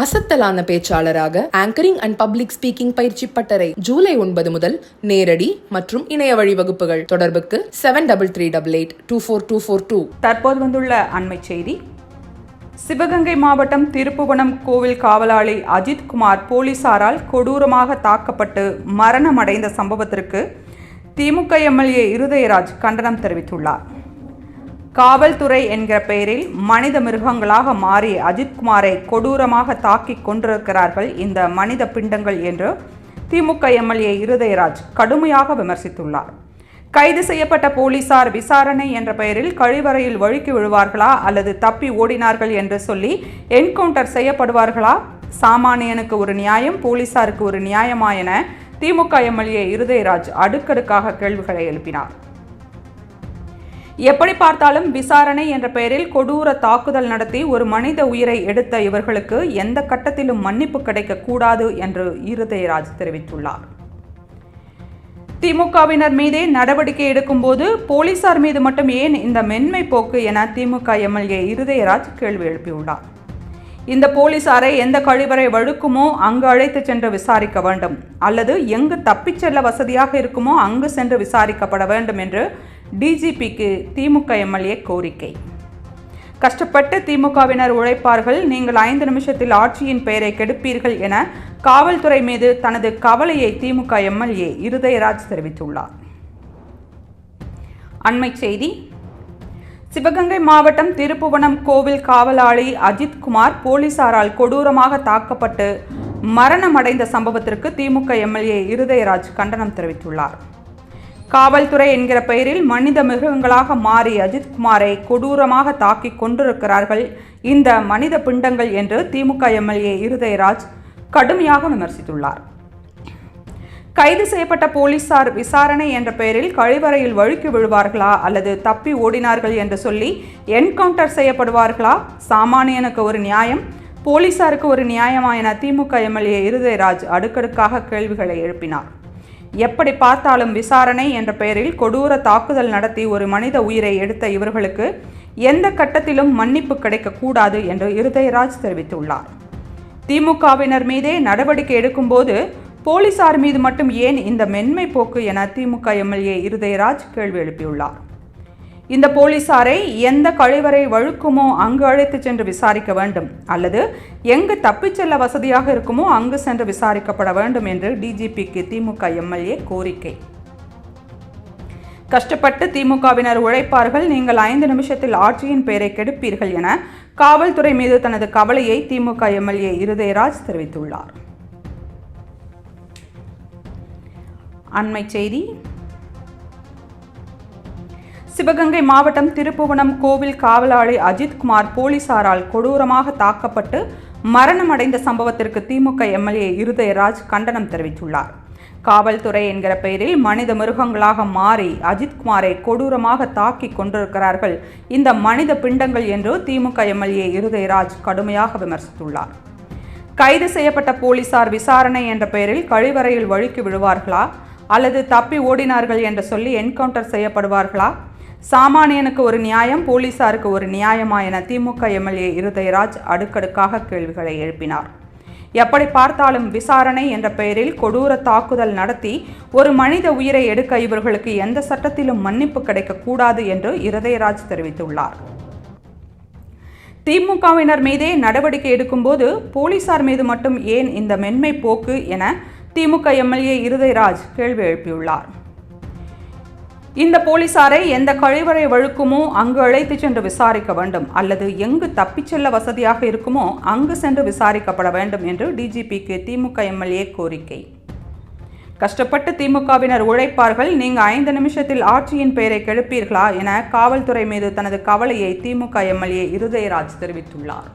அசத்தலான பேச்சாளராக anchoring and public speaking பயிற்சி பட்டறை ஜூலை 9 முதல் நேரடி மற்றும் இணைய வழி வகுப்புகள். தொடர்புக்கு 7388824242. தற்போது வந்துள்ள அண்மை செய்தி. சிவகங்கை மாவட்டம் திருப்புவனம் கோவில் காவலாளி அஜித்குமார் போலீசாரால் கொடூரமாக தாக்கப்பட்டு மரணமடைந்த சம்பவத்திற்கு திமுக எம்எல்ஏ இருதயராஜ் கண்டனம் தெரிவித்துள்ளார். காவல்துறை என்கிற பெயரில் மனித மிருகங்களாக மாறி அஜித்குமாரை கொடூரமாக தாக்கி கொண்டிருக்கிறார்கள் இந்த மனித பிண்டங்கள் என்று திமுக எம்எல்ஏ இருதயராஜ் கடுமையாக விமர்சித்துள்ளார். கைது செய்யப்பட்ட போலீசார் விசாரணை என்ற பெயரில் கழிவறையில் வழுக்கி விழுவார்களா அல்லது தப்பி ஓடினார்கள் என்று சொல்லி என்கவுண்டர் செய்யப்படுவார்களா? சாமானியனுக்கு ஒரு நியாயம், போலீசாருக்கு ஒரு நியாயமா என திமுக எம்எல்ஏ இருதயராஜ் அடுக்கடுக்காக கேள்விகளை எழுப்பினார். எப்படி பார்த்தாலும் விசாரணை என்ற பெயரில் கொடூர தாக்குதல் நடத்தி ஒரு மனித உயிரை எடுத்த இவர்களுக்கு எந்த கட்டத்திலும் மன்னிப்பு கிடைக்க கூடாது என்று இருதயராஜ் தெரிவித்துள்ளார். திமுகவினர் மீதே நடவடிக்கை எடுக்கும் போது போலீசார் மீது மட்டும் ஏன் இந்த மென்மை போக்கு என திமுக எம்எல்ஏ இருதயராஜ் கேள்வி எழுப்பியுள்ளார். இந்த போலீசாரை எந்த கழிவறை வழுக்குமோ அங்கு அழைத்து சென்று விசாரிக்க வேண்டும், அல்லது எங்கு தப்பிச் செல்ல வசதியாக இருக்குமோ அங்கு சென்று விசாரிக்கப்பட வேண்டும் என்று டிஜிபிக்கு திமுக எம்எல்ஏ கோரிக்கை. கஷ்டப்பட்டு திமுகவினர் உழைப்பார்கள், நீங்கள் 5 நிமிஷத்தில் ஆட்சியின் பெயரை கெடுப்பீர்கள் என காவல்துறை மீது தனது கவலையை திமுக எம்எல்ஏ இருதயராஜ் தெரிவித்துள்ளார். அண்மை செய்தி. சிவகங்கை மாவட்டம் திருப்புவனம் கோவில் காவலாளி அஜித்குமார் போலீசாரால் கொடூரமாக தாக்கப்பட்டு மரணமடைந்த சம்பவத்திற்கு திமுக எம்எல்ஏ இருதயராஜ் கண்டனம் தெரிவித்துள்ளார். காவல்துறை என்கிற பெயரில் மனித மிருகங்களாக மாறி அஜித்குமாரை கொடூரமாக தாக்கி கொண்டிருக்கிறார்கள் இந்த மனித பிண்டங்கள் என்று திமுக எம்எல்ஏ இருதயராஜ் கடுமையாக விமர்சித்துள்ளார். கைது செய்யப்பட்ட போலீசார் விசாரணை என்ற பெயரில் கழிவறையில் வழுக்கி விழுவார்களா அல்லது தப்பி ஓடினார்கள் என்று சொல்லி என்கவுண்டர் செய்யப்படுவார்களா? சாமானியனுக்கு ஒரு நியாயம், போலீசாருக்கு ஒரு நியாயமா என திமுக எம்எல்ஏ இருதயராஜ் அடுக்கடுக்காக கேள்விகளை எழுப்பினார். எப்படி பார்த்தாலும் விசாரணை என்ற பெயரில் கொடூர தாக்குதல் நடத்தி ஒரு மனித உயிரை எடுத்த இவர்களுக்கு எந்த கட்டத்திலும் மன்னிப்பு கிடைக்கக்கூடாது என்று இருதயராஜ் தெரிவித்துள்ளார். திமுகவினர் மீதே நடவடிக்கை எடுக்கும்போது போலீசார் மீது மட்டும் ஏன் இந்த மென்மை போக்கு என திமுக எம்எல்ஏ இருதயராஜ் கேள்வி எழுப்பியுள்ளார். இந்த போலீசாரை எந்த கழிவறை வழுக்குமோ அங்கு அழைத்து சென்று விசாரிக்க வேண்டும், அல்லது எங்கு தப்பிச் செல்ல வசதியாக இருக்குமோ அங்கு சென்று விசாரிக்கப்பட வேண்டும் என்று டிஜிபிக்கு திமுக எம்எல்ஏ கோரிக்கை. கஷ்டப்பட்டு திமுகவினர் உழைப்பார்கள், நீங்கள் 5 நிமிஷத்தில் ஆட்சியின் பெயரை கெடுப்பீர்கள் என காவல்துறை மீது தனது கவலையை திமுக எம்எல்ஏ இருதயராஜ் தெரிவித்துள்ளார். அண்மை செய்தி. சிவகங்கை மாவட்டம் திருப்புவனம் கோவில் காவலாளி அஜித்குமார் போலீசாரால் கொடூரமாக தாக்கப்பட்டு மரணமடைந்த சம்பவத்திற்கு திமுக எம்எல்ஏ இருதயராஜ் கண்டனம் தெரிவித்துள்ளார். காவல்துறை என்கிற பெயரில் மனித மிருகங்களாக மாறி அஜித்குமாரை கொடூரமாக தாக்கி கொண்டிருக்கிறார்கள் இந்த மனித பிண்டங்கள் என்று திமுக எம்எல்ஏ இருதயராஜ் கடுமையாக விமர்சித்துள்ளார். கைது செய்யப்பட்ட போலீசார் விசாரணை என்ற பெயரில் கழிவறையில் வழுக்கி விழுவார்களா அல்லது தப்பி ஓடினார்கள் என்று சொல்லி என்கவுண்டர் செய்யப்படுவார்களா? சாமானியனுக்கு ஒரு நியாயம், போலீசாருக்கு ஒரு நியாயமா என திமுக எம்எல்ஏ இருதயராஜ் அடுக்கடுக்காக கேள்விகளை எழுப்பினார். எப்படி பார்த்தாலும் விசாரணை என்ற பெயரில் கொடூர தாக்குதல் நடத்தி ஒரு மனித உயிரை எடுக்க இவர்களுக்கு எந்த சட்டத்திலும் மன்னிப்பு கிடைக்கக்கூடாது என்று இருதயராஜ் தெரிவித்துள்ளார். திமுகவினர் மீதே நடவடிக்கை எடுக்கும்போது போலீசார் மீது மட்டும் ஏன் இந்த மென்மை போக்கு என திமுக எம்எல்ஏ இருதயராஜ் கேள்வி எழுப்பியுள்ளார். இந்த போலீசாரை எந்த கழிவறை வழுக்குமோ அங்கு அழைத்து சென்று விசாரிக்க வேண்டும், அல்லது எங்கு தப்பிச் செல்ல வசதியாக இருக்குமோ அங்கு சென்று விசாரிக்கப்பட வேண்டும் என்று டிஜிபிக்கு திமுக எம்எல்ஏ கோரிக்கை. கஷ்டப்பட்டு திமுகவினர் உழைப்பார்கள், நீங்கள் 5 நிமிஷத்தில் ஆட்சியின் பெயரை கெடுப்பீர்களா என காவல்துறை மீது தனது கவலையை திமுக எம்எல்ஏ இருதயராஜ் தெரிவித்துள்ளார்.